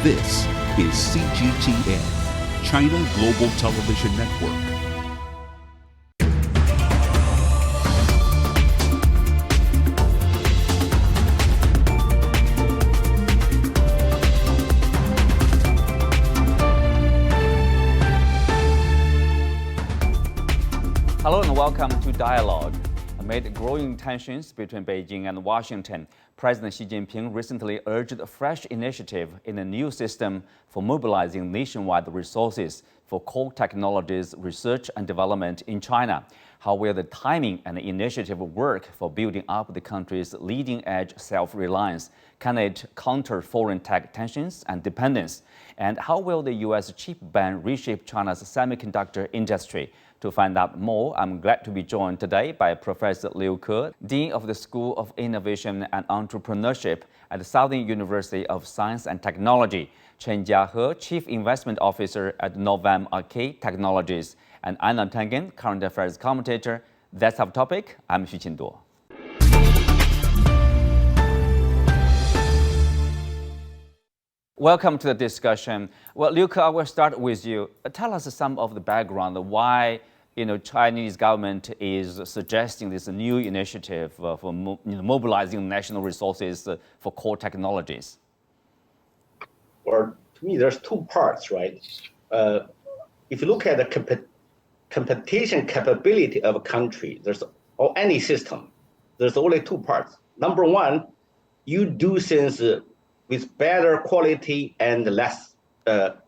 This is CGTN, China Global Television Network. Hello and welcome to Dialogue. Amid growing tensions between Beijing and Washington, President Xi Jinping recently urged a fresh initiative in a new system for mobilizing nationwide resources for core technologies research and development in China. How will the timing and the initiative work for building up the country's leading-edge self-reliance? Can it counter foreign tech tensions and dependence? And how will the U.S. chip ban reshape China's semiconductor industry? To find out more, I'm glad to be joined today by Professor Liu Ke, Dean of the School of Innovation and Entrepreneurship at the Southern University of Science and Technology, Chen Jiahe, Chief Investment Officer at Novem Arcae Technologies, and Einar Tangen, Current Affairs Commentator. That's our topic. I'm Xu Qinduo. Welcome to the discussion. Well, Liu Ke, I will start with you. Tell us some of the background, why Chinese government is suggesting this new initiative for mobilizing national resources for core technologies. Well, to me, there's two parts, right? If you look at the competition capability of a country, or any system, there's only two parts. Number one, you do things with better quality and less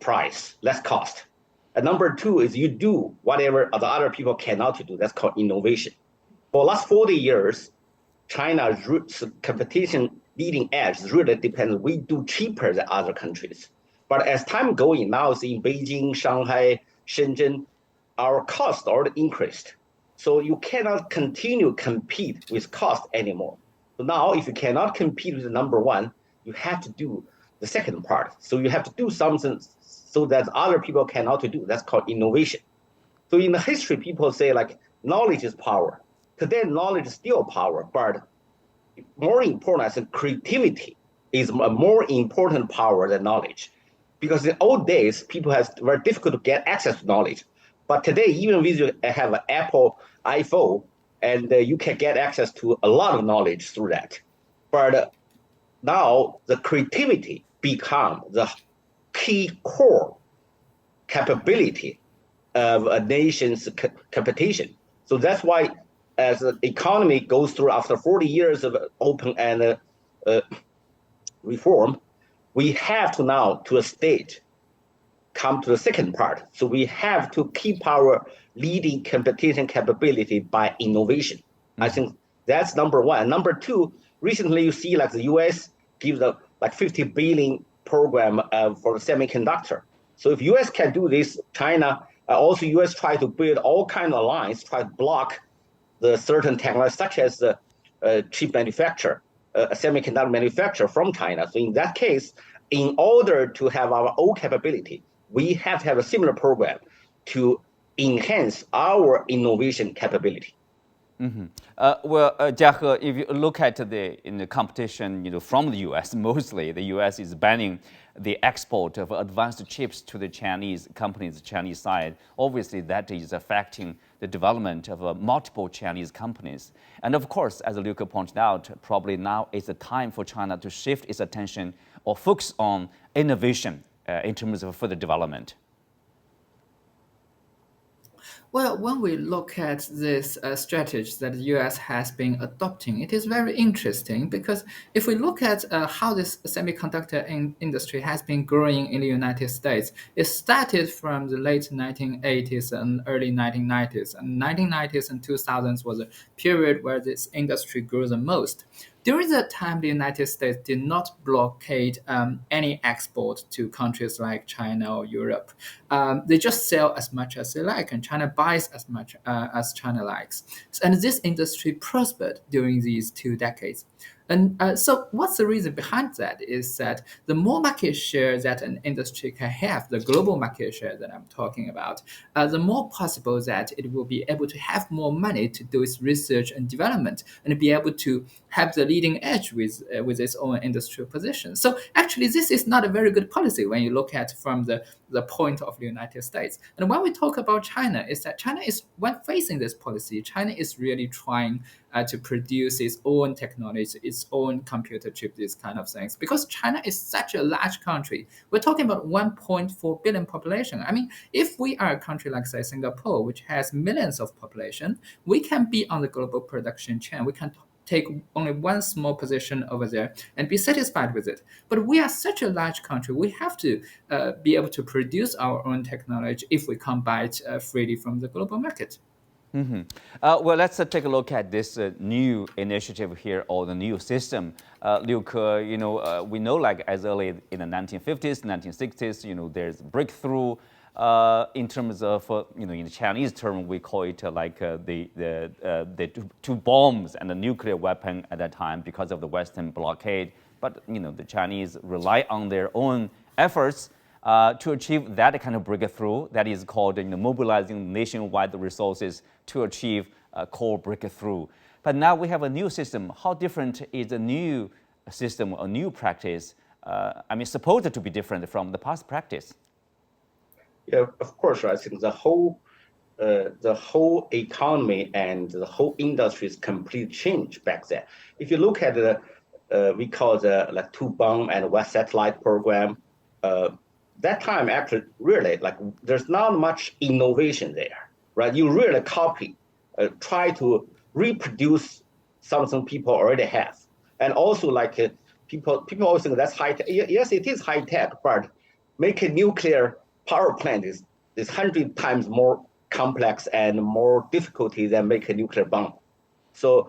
price, less cost. And number two is you do whatever the other people cannot do. That's called innovation. For the last 40 years, China's competition leading edge really depends. We do cheaper than other countries. But as time going, now it's in Beijing, Shanghai, Shenzhen, our cost already increased. So you cannot continue compete with cost anymore. So now if you cannot compete with the number one, you have to do the second part. So you have to do something so that other people cannot do. That's called innovation. So in the history, people say like knowledge is power. Today, knowledge is still power, but more important, I think creativity is a more important power than knowledge. Because in old days, people have very difficult to get access to knowledge. But today, even with you have an Apple iPhone, and you can get access to a lot of knowledge through that. But now the creativity become the key core capability of a nation's competition. So that's why as the economy goes through after 40 years of open and reform, we have to now to a stage come to the second part. So we have to keep our leading competition capability by innovation. I think that's number one. Number two, recently you see like the US gives a like $50 billion program for the semiconductor. So if US can do this, China, also US try to build all kinds of alliance, try to block the certain technology, such as the chip manufacturer, semiconductor manufacturer from China. So in that case, in order to have our own capability, we have to have a similar program to enhance our innovation capability. Mm-hmm. Jiahe, if you look at the competition, from the U.S., mostly the U.S. is banning the export of advanced chips to the Chinese companies, Chinese side. Obviously, that is affecting the development of multiple Chinese companies. And of course, as Liu Ke pointed out, probably now is the time for China to shift its attention or focus on innovation in terms of further development. Well, when we look at this strategy that the U.S. has been adopting, it is very interesting because if we look at how this semiconductor industry has been growing in the United States, it started from the late 1980s and early 1990s. And 1990s and 2000s was a period where this industry grew the most. During that time, the United States did not blockade any export to countries like China or Europe. They just sell as much as they like, and China buys as much as China likes. And this industry prospered during these 2 decades. And so what's the reason behind that is that the more market share that an industry can have, the global market share that I'm talking about, the more possible that it will be able to have more money to do its research and development and be able to have the leading edge with its own industrial position. So actually, this is not a very good policy when you look at from the point of the United States. And when we talk about China, is that China is, when facing this policy, China is really trying to produce its own technology, its own computer chip, these kind of things. Because China is such a large country. We're talking about 1.4 billion population. I mean, if we are a country like, say, Singapore, which has millions of population, we can be on the global production chain. We can take only one small position over there and be satisfied with it. But we are such a large country. We have to be able to produce our own technology if we can buy it freely from the global market. Well, let's take a look at this new initiative here, or the new system. Liu Ke, we know, like, as early in the 1950s, 1960s, there's breakthrough in terms of, in the Chinese term, we call it the two bombs and the nuclear weapon at that time because of the Western blockade. But, the Chinese rely on their own efforts to achieve that kind of breakthrough. That is called mobilizing nationwide resources to achieve a core breakthrough. But now we have a new system. How different is a new system, a new practice? Supposed to be different from the past practice. Yeah, of course. I think the whole economy and the whole industry is complete change back then. If you look at we call the like two bomb and one satellite program. That time, actually, really, like, there's not much innovation there, right? You really copy, try to reproduce something people already have. And also, like, people always think that's high tech. Yes, it is high tech, but make a nuclear power plant is 100 times more complex and more difficulty than make a nuclear bomb. So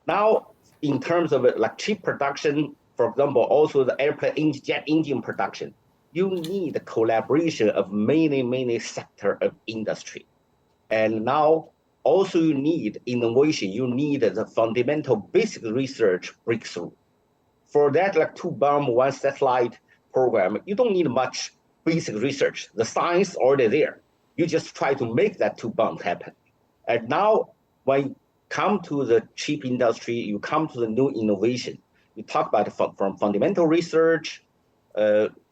now, in terms of like chip production, for example, also the airplane jet engine production, you need the collaboration of many sectors of industry. And now also you need innovation. You need the fundamental basic research breakthrough. For that, like two bomb, one satellite program, you don't need much basic research. The science already there. You just try to make that two bombs happen. And now when you come to the chip industry, you come to the new innovation. You talk about from fundamental research,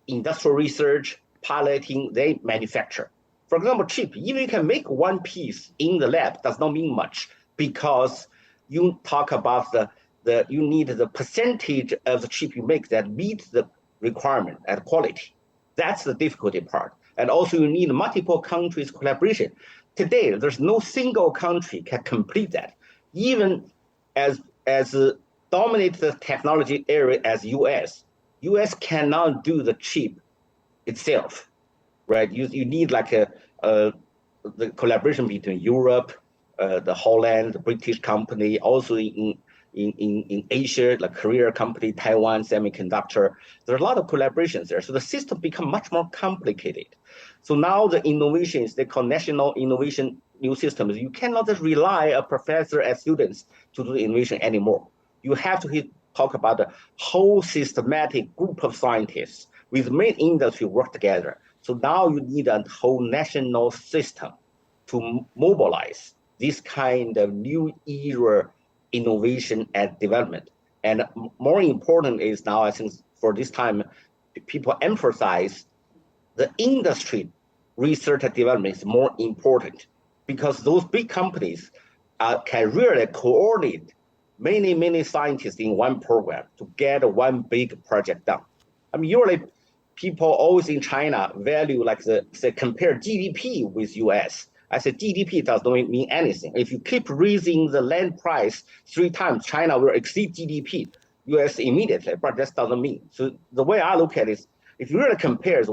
industrial research, piloting, they manufacture. For example, chip, even you can make one piece in the lab, does not mean much, because you talk about you need the percentage of the chip you make that meets the requirement and quality. That's the difficulty part. And also you need multiple countries collaboration. Today, there's no single country can complete that. Even as dominate the technology area as US cannot do the chip itself, right? You need like the collaboration between Europe, the Holland, the British company, also in Asia, like Korea company, Taiwan semiconductor. There are a lot of collaborations there. So the system become much more complicated. So now the innovations, they call national innovation new systems. You cannot just rely on professor and students to do the innovation anymore. You have to talk about the whole systematic group of scientists with main industry work together. So now you need a whole national system to mobilize this kind of new era innovation and development. And more important is now, I think for this time, people emphasize the industry research and development is more important, because those big companies can really coordinate many scientists in one program to get one big project done. Usually people always in China value like compare GDP with US. I said GDP does not mean anything. If you keep raising the land price 3 times, China will exceed GDP, US immediately, but that doesn't mean. So the way I look at it is, if you really compare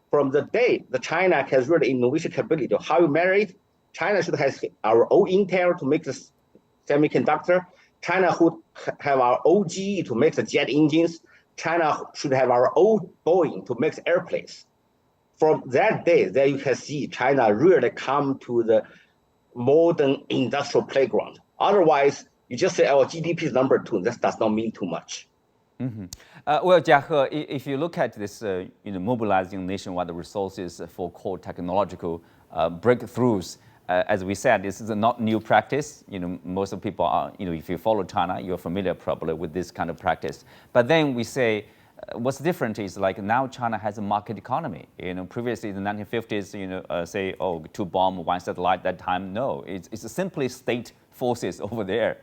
from the day that China has really innovation capability, how you measure it, China should have our own Intel to make the semiconductor. China should have our own GE to make the jet engines. China should have our own Boeing to make the airplanes. From that day, there you can see China really come to the modern industrial playground. Otherwise, You just say, oh, GDP is number 2. That does not mean too much. Well, Jiahe, if you look at this, mobilizing nationwide resources for core technological breakthroughs, as we said, this is a not new practice. Most of people are, if you follow China, you're familiar probably with this kind of practice. But then we say, what's different is like now China has a market economy. Previously in the 1950s, say, oh, 2 bombs, 1 satellite. That time, no, it's simply state forces over there.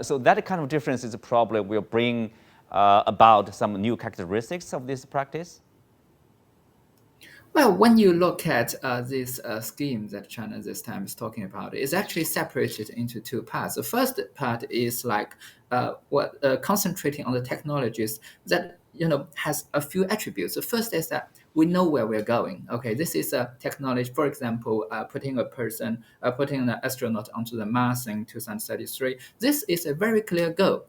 So that kind of difference is probably will bring about some new characteristics of this practice. Well, when you look at this scheme that China this time is talking about, it's actually separated into 2 parts. The first part is like concentrating on the technologies that has a few attributes. The first is that we know where we're going. Okay, this is a technology, for example, putting an astronaut onto the Mars in 2033. This is a very clear goal.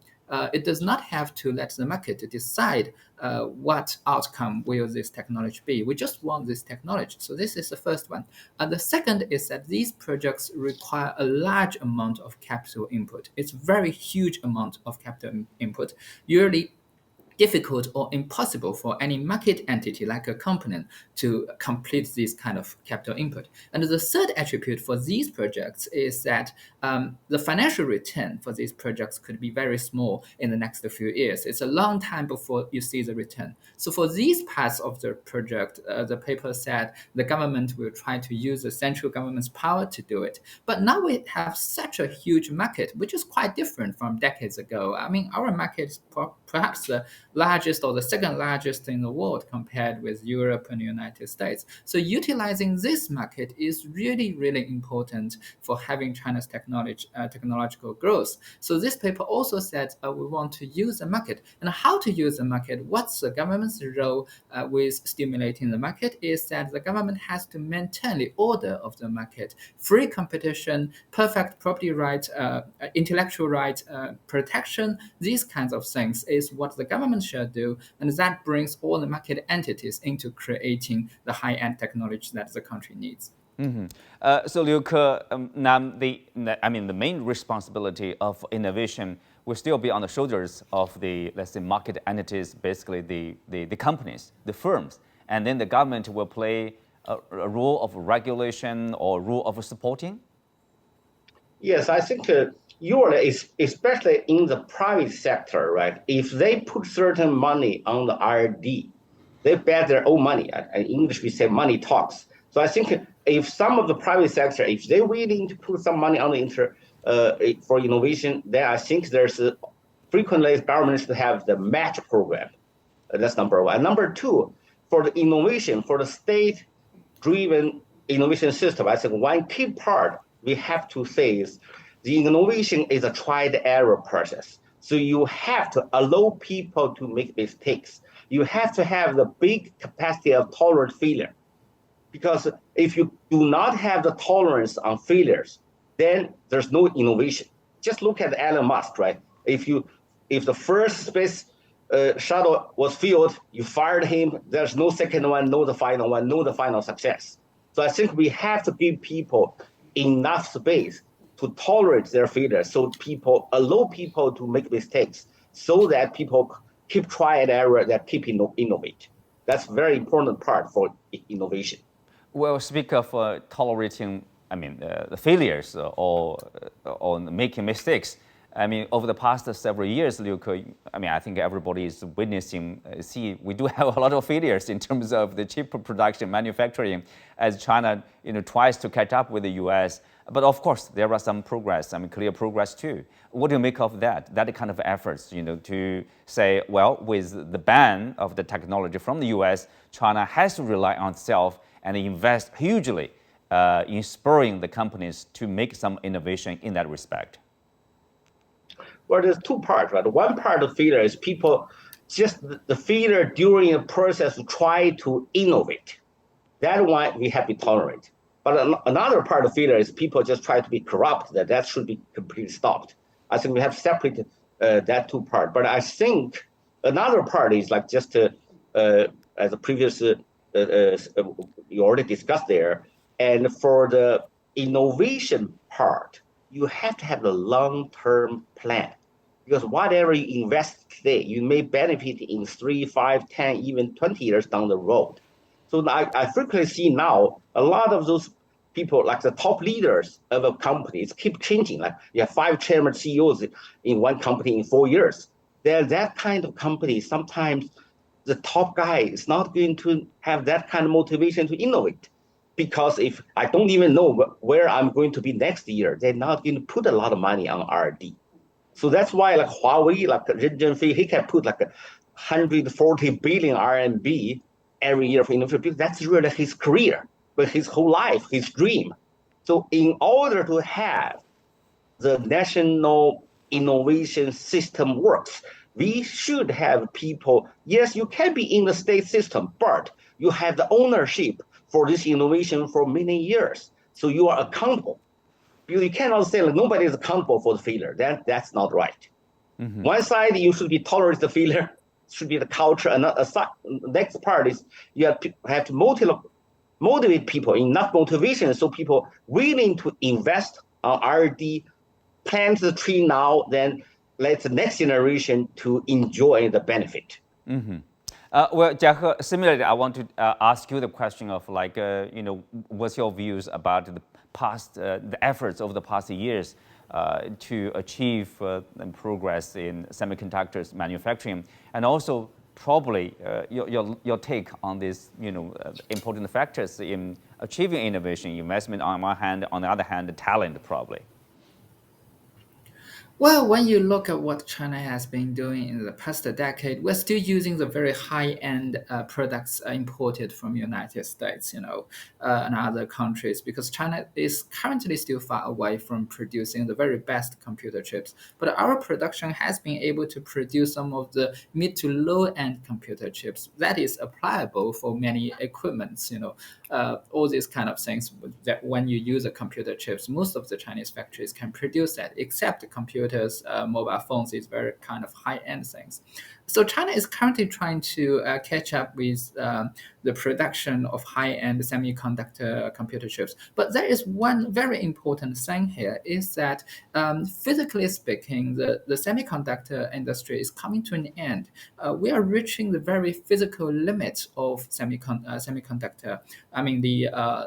It does not have to let the market decide what outcome will this technology be. We just want this technology. So this is the first one. The second is that these projects require a large amount of capital input. It's a very huge amount of capital input, usually difficult or impossible for any market entity like a company to complete this kind of capital input. And the third attribute for these projects is that the financial return for these projects could be very small in the next few years. It's a long time before you see the return. So for these parts of the project, the paper said the government will try to use the central government's power to do it. But now we have such a huge market, which is quite different from decades ago. I mean, our market is perhaps the largest or the second largest in the world compared with Europe and the United States. So utilizing this market is really, really important for having China's technological growth. So this paper also said we want to use the market. And how to use the market, what's the government's role with stimulating the market is that the government has to maintain the order of the market, free competition, perfect property rights, intellectual rights, protection, these kinds of things is what the government should do, and that brings all the market entities into creating the high-end technology that the country needs. So Liu Ke, now the main responsibility of innovation will still be on the shoulders of the, let's say, market entities, basically the companies, the firms, and then the government will play a role of regulation or role of supporting? Yes, I think usually, especially in the private sector, right? If they put certain money on the R&D, they bet their own money. In English, we say money talks. So I think if some of the private sector, if they're willing to put some money on the for innovation, then I think there's frequently governments to have the match program. That's number one. Number two, for the innovation, for the state-driven innovation system, I think one key part we have to say is the innovation is a trial-error process. So you have to allow people to make mistakes. You have to have the big capacity of tolerant failure. Because if you do not have the tolerance on failures, then there's no innovation. Just look at Elon Musk, right? If the first space shuttle was failed, you fired him. There's no second one, no the final one, no the final success. So I think we have to give people enough space to tolerate their failures, so allow people to make mistakes, so that people keep try and error, that keep innovate. That's a very important part for innovation. Well, speak of tolerating, the failures or making mistakes. Over the past several years, Liu Ke, I think everybody is witnessing, we do have a lot of failures in terms of the chip production, manufacturing, as China, tries to catch up with the US. But of course, there are some progress, clear progress too. What do you make of that kind of efforts, to say, well, with the ban of the technology from the US, China has to rely on itself and invest hugely in spurring the companies to make some innovation in that respect? Well, there's 2 parts, right? One part of failure is people just the failure during a process to try to innovate. That one we have to tolerate. But another part of failure is people just try to be corrupt. That should be completely stopped. I think we have separated that 2 parts. But I think another part is like just as the previous you already discussed there. And for the innovation part, you have to have a long-term plan. Because whatever you invest today, you may benefit in 3, 5, 10, even 20 years down the road. So I frequently see now a lot of those people, like the top leaders of a company, keep changing. Like you have 5 chairman CEOs in one company in 4 years. They're that kind of company. Sometimes the top guy is not going to have that kind of motivation to innovate. Because if I don't even know where I'm going to be next year, they're not going to put a lot of money on R&D. So that's why like Huawei, like Chen Jiahe, he can put like 140 billion RMB every year for innovation, because that's really his career, but his whole life, his dream. So in order to have the national innovation system works, we should have people, yes, you can be in the state system, but you have the ownership for this innovation for many years. So you are accountable. You cannot say like nobody is accountable for the failure. That's not right. One side, you should be tolerate the failure, should be the culture. And next part is you have to motivate people, enough motivation so people willing to invest on R&D, plant the tree now, then let the next generation to enjoy the benefit. Well, Jiahe, similarly, I want to ask you the question of like, what's your views about the past, the efforts over the past years to achieve progress in semiconductors manufacturing, and also probably your take on these, important factors in achieving innovation, investment on one hand, on the other hand, talent probably. Well, when you look at what China has been doing in the past decade, we're still using the very high-end products imported from the United States, and other countries, because China is currently still far away from producing the very best computer chips. But our production has been able to produce some of the mid to low-end computer chips that is applicable for many equipments, all these kind of things that when you use a computer chips, most of the Chinese factories can produce that, except computers, mobile phones is very kind of high-end things. So China is currently trying to catch up with the production of high-end semiconductor computer chips. But there is one very important thing here, is that physically speaking, the semiconductor industry is coming to an end. We are reaching the very physical limits of semiconductor,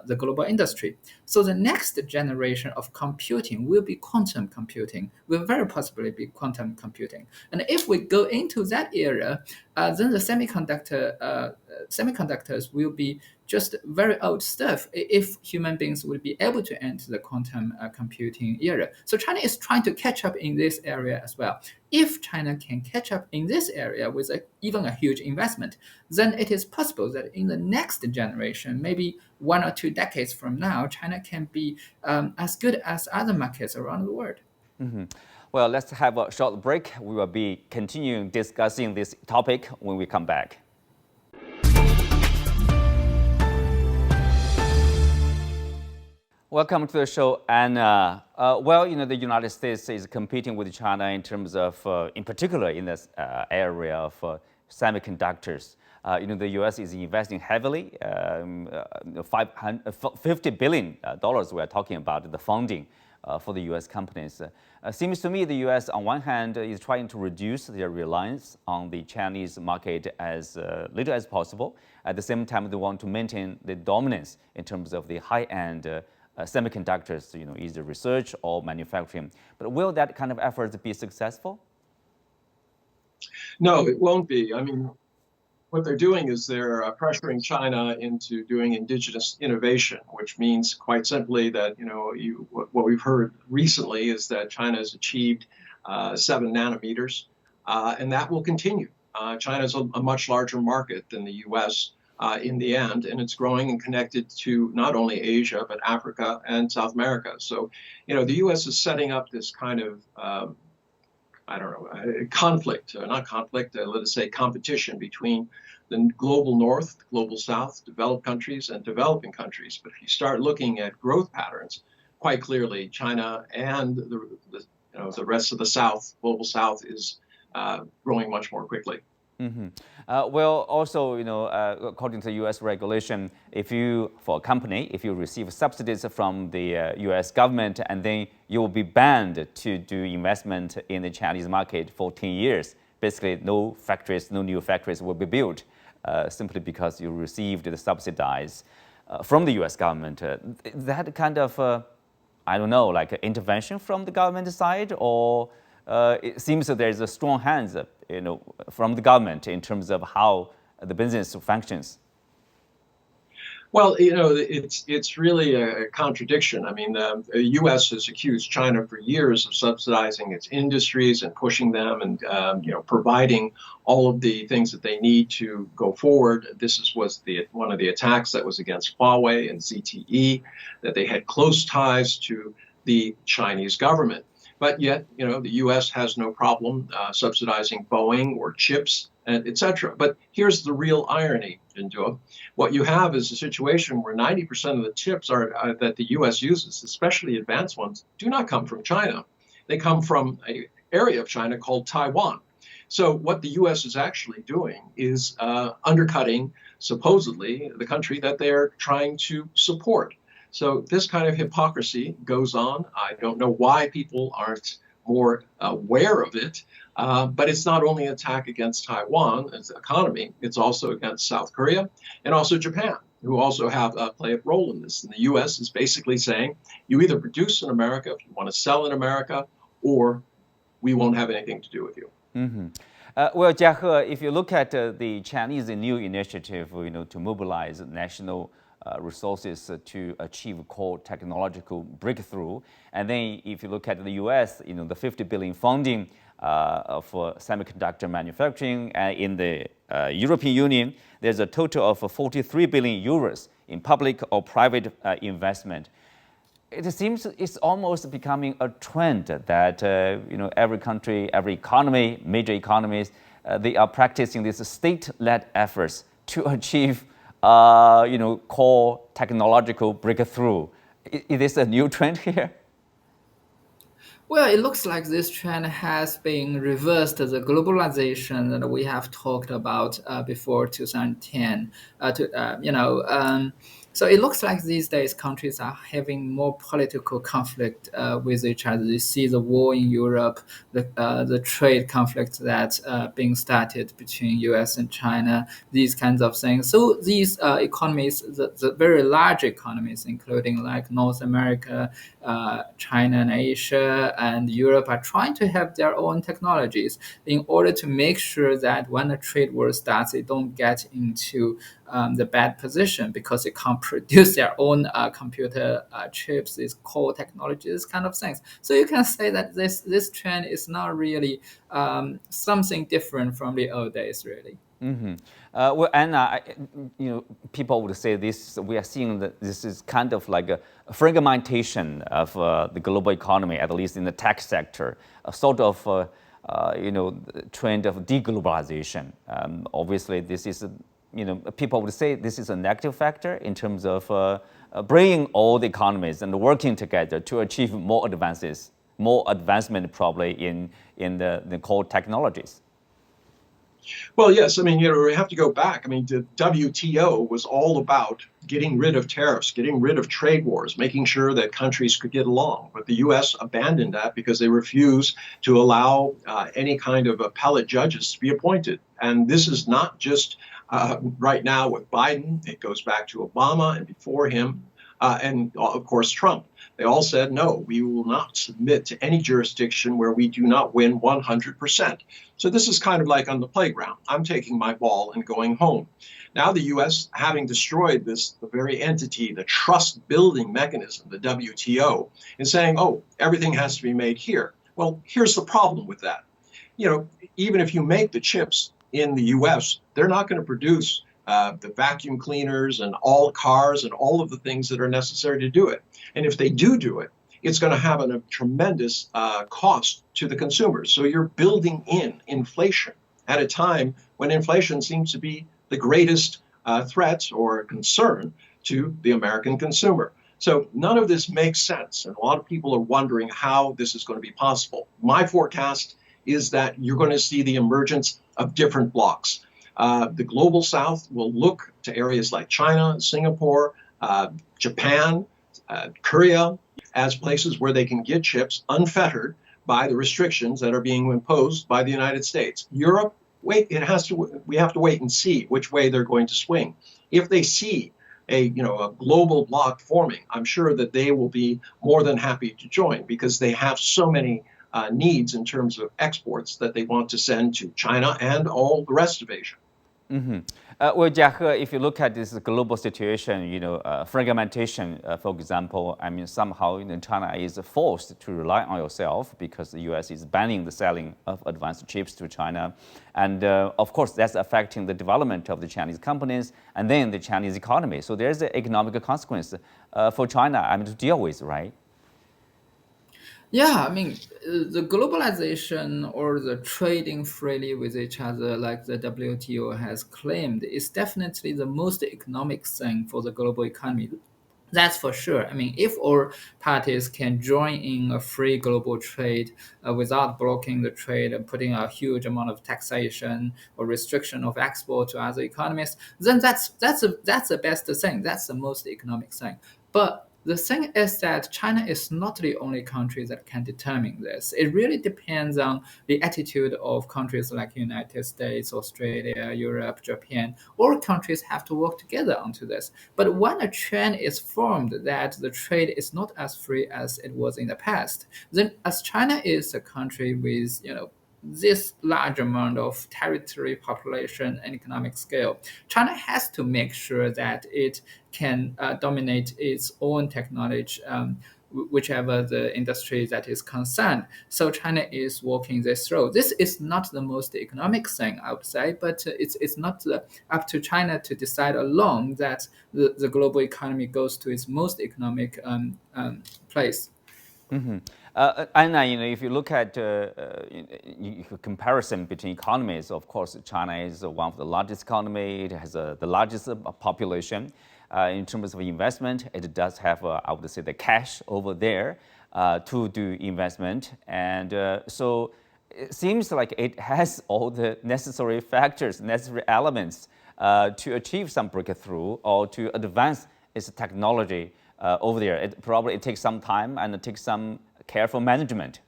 the global industry. So the next generation of computing will be quantum computing, will very possibly be quantum computing. And if we go into that era, then the semiconductors will be just very old stuff if human beings will be able to enter the quantum computing era. So China is trying to catch up in this area as well. If China can catch up in this area with even a huge investment, then it is possible that in the next generation, maybe 1 or 2 decades from now, China can be as good as other markets around the world. Well, let's have a short break. We will be continuing discussing this topic when we come back. Welcome to the show, Anna. The United States is competing with China in terms of, in particular, in this area of semiconductors. The U.S. is investing heavily, $50 billion we are talking about the funding for the U.S. companies. Seems to me the U.S. on one hand is trying to reduce their reliance on the Chinese market as little as possible. At the same time, they want to maintain the dominance in terms of the high-end semiconductors, either research or manufacturing. But will that kind of effort be successful? No, it won't be. I mean, what they're doing is they're pressuring China into doing indigenous innovation, which means quite simply that, what we've heard recently is that China has achieved 7 nanometers, and that will continue. China is a much larger market than the U.S. In the end, and it's growing and connected to not only Asia, but Africa and South America. So, the U.S. is setting up this kind of conflict, not conflict, let us say competition between the global north, the global south, developed countries and developing countries. But if you start looking at growth patterns, quite clearly China and the rest of the south, global south, is growing much more quickly. Well, also, according to U.S. regulation, for a company, if you receive subsidies from the U.S. government, and then you will be banned to do investment in the Chinese market for 10 years. Basically, no new factories will be built simply because you received the subsidies from the U.S. government. That kind of, I don't know, like intervention from the government side, or it seems that there's a strong hands, from the government in terms of how the business functions. Well, it's really a contradiction. I mean, the U.S. has accused China for years of subsidizing its industries and pushing them and, providing all of the things that they need to go forward. This was one of the attacks that was against Huawei and ZTE, that they had close ties to the Chinese government. But yet, the U.S. has no problem subsidizing Boeing or chips, and et cetera. But here's the real irony, Jinduo. What you have is a situation where 90% of the chips that the U.S. uses, especially advanced ones, do not come from China. They come from an area of China called Taiwan. So what the U.S. is actually doing is undercutting, supposedly, the country that they're trying to support. So this kind of hypocrisy goes on. I don't know why people aren't more aware of it, but it's not only an attack against Taiwan as an economy, it's also against South Korea and also Japan, who also play a role in this. And the U.S. is basically saying, you either produce in America if you want to sell in America, or we won't have anything to do with you. Well, Jiahe, if you look at the Chinese new initiative, to mobilize national resources to achieve core technological breakthrough. And then if you look at the US, the $50 billion funding for semiconductor manufacturing. In the European Union, there's a total of 43 billion euros in public or private investment. It seems it's almost becoming a trend that every country, every economy, major economies, they are practicing these state-led efforts to achieve core technological breakthrough. Is this a new trend here? Well, it looks like this trend has been reversed. The globalization that we have talked about before 2010. So it looks like these days countries are having more political conflict with each other. You see the war in Europe, the trade conflict that's being started between US and China, these kinds of things. So these economies, the very large economies, including like North America, China and Asia and Europe, are trying to have their own technologies in order to make sure that when a trade war starts, they don't get into the bad position because they can't produce their own computer chips, these core technologies, kind of things. So you can say that this trend is not really something different from the old days, really. Well, Anna, people would say this. We are seeing that this is kind of like a fragmentation of the global economy, at least in the tech sector, a sort of trend of deglobalization. Obviously, this is people would say this is a negative factor in terms of bringing all the economies and working together to achieve more advancement probably in the core technologies. Well, yes. I mean, we have to go back. I mean, the WTO was all about getting rid of tariffs, getting rid of trade wars, making sure that countries could get along. But the U.S. abandoned that because they refused to allow any kind of appellate judges to be appointed. And this is not just right now with Biden. It goes back to Obama and before him, and of course Trump. They all said, no, we will not submit to any jurisdiction where we do not win 100%. So this is kind of like on the playground. I'm taking my ball and going home. Now the U.S., having destroyed the very entity, the trust-building mechanism, the WTO, is saying, oh, everything has to be made here. Well, here's the problem with that. Even if you make the chips in the U.S., they're not going to produce the vacuum cleaners and all cars and all of the things that are necessary to do it. And if they do it, it's going to have a tremendous cost to the consumers. So you're building in inflation at a time when inflation seems to be the greatest threat or concern to the American consumer. So none of this makes sense. And a lot of people are wondering how this is going to be possible. My forecast is that you're going to see the emergence of different blocs. The global south will look to areas like China, Singapore, Japan, Korea as places where they can get chips unfettered by the restrictions that are being imposed by the United States. Europe, we have to wait and see which way they're going to swing. If they see a global bloc forming, I'm sure that they will be more than happy to join because they have so many needs in terms of exports that they want to send to China and all the rest of Asia. Mm-hmm. Well, Jiahe, if you look at this global situation, fragmentation, for example, I mean, somehow China is forced to rely on yourself because the U.S. is banning the selling of advanced chips to China. And of course, that's affecting the development of the Chinese companies and then the Chinese economy. So there's an economic consequence for China, to deal with, right? Yeah, I mean, the globalization or the trading freely with each other, like the WTO has claimed, is definitely the most economic thing for the global economy. That's for sure. I mean, if all parties can join in a free global trade without blocking the trade and putting a huge amount of taxation or restriction of export to other economies, then that's the best thing. That's the most economic thing. But the thing is that China is not the only country that can determine this. It really depends on the attitude of countries like United States, Australia, Europe, Japan. All countries have to work together onto this. But when a trend is formed that the trade is not as free as it was in the past, then as China is a country with, this large amount of territory, population, and economic scale, China has to make sure that it can dominate its own technology, whichever the industry that is concerned. So China is walking this road. This is not the most economic thing, I would say, but it's not up to China to decide alone that the global economy goes to its most economic place. Mm-hmm. Einar, if you look at comparison between economies, of course, China is one of the largest economy. It has the largest population. In terms of investment, it does have, I would say, the cash over there to do investment. And so it seems like it has all the necessary factors, necessary elements to achieve some breakthrough or to advance its technology over there. It takes some time and it takes some careful management.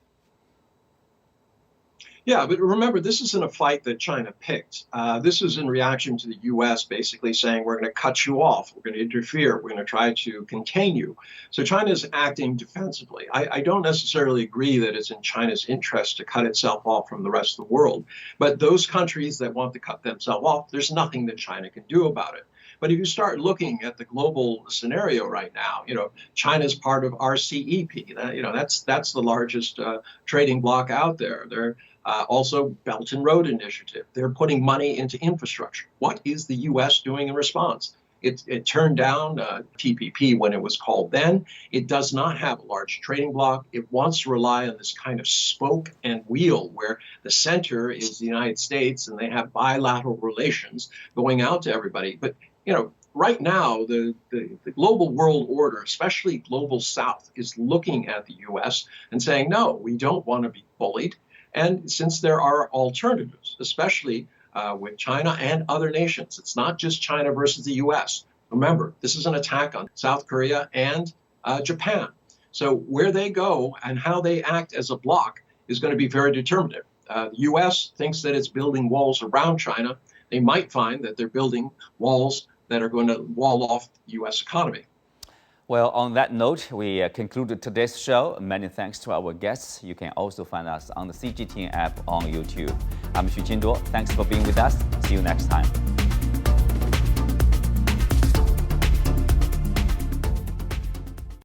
Yeah, but remember, this isn't a fight that China picked. This is in reaction to the U.S. basically saying, we're going to cut you off, we're going to interfere, we're going to try to contain you. So China is acting defensively. I don't necessarily agree that it's in China's interest to cut itself off from the rest of the world. But those countries that want to cut themselves off, there's nothing that China can do about it. But if you start looking at the global scenario right now, China's part of RCEP. That's the largest trading bloc out there. They're also Belt and Road Initiative. They're putting money into infrastructure. What is the U.S. doing in response? It turned down TPP when it was called then. It does not have a large trading bloc. It wants to rely on this kind of spoke and wheel where the center is the United States and they have bilateral relations going out to everybody. But right now, the global world order, especially global South, is looking at the U.S. and saying, no, we don't want to be bullied. And since there are alternatives, especially with China and other nations, it's not just China versus the U.S. Remember, this is an attack on South Korea and Japan. So where they go and how they act as a bloc is going to be very determinative. The U.S. thinks that it's building walls around China. They might find that they're building walls that are going to wall off the U.S. economy. Well, on that note, we concluded today's show. Many thanks to our guests. You can also find us on the CGTN app on YouTube. I'm Xu Qinduo. Thanks for being with us. See you next time.